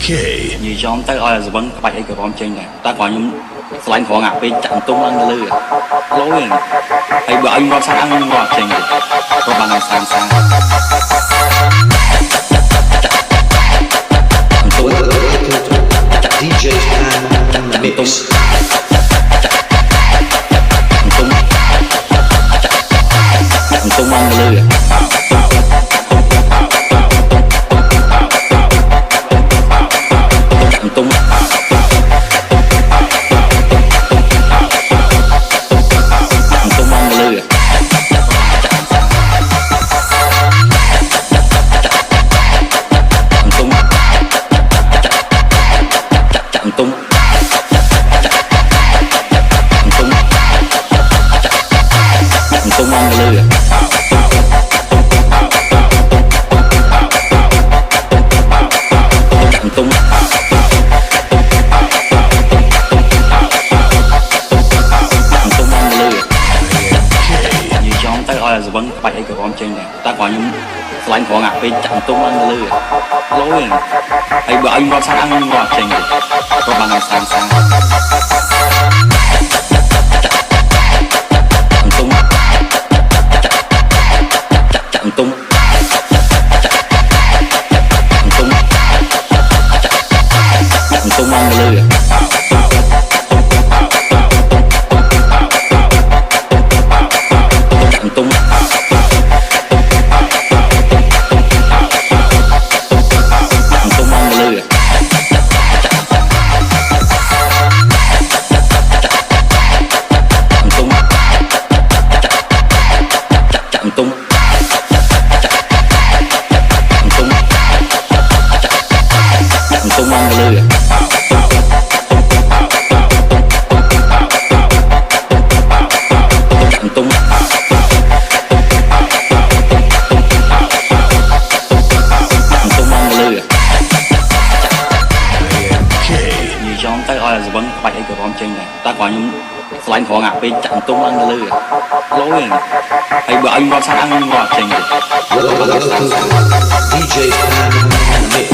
K និយាយចំទៅឲ្យសវឹងក្បាច់អីក៏រំចេញដែរតែគាត់ខ្ញុំស្លាញ់ក្រងអាពេលចាក់ទុំឡើងទៅលើលយហើយបើឲ្យខ្ញុំរត់សាក់អង្គខ្ញុំរត់ចេញព្រោះបានតែសាងទុំ DJ and Mix ទុំឡើងទៅលើសវឹងក្បាច់អីក៏រំចេញដែរតែគាត់ខ្ញុំស្លាញ់ក្រងអាពេលចាក់ទុំឡើងទៅលើលយហើយបើឲ្យខ្ញុំរត់សាក់អង្គខ្ញុំរត់ចេញព្រោះបានតែសាងទុំចាក់ទុំឡើងទៅលើទៅឲ្យសវឹងក្បាច់អីក៏រំចេញដែរតែគាត់ខ្ញុំស្លាញ់ក្រងអាពេលចាក់ទុំឡើងទៅលើលយហើយបើឲ្យខ្ញុំរត់សាក់អង្គខ្ញុំរត់ចេញ DJ and Mix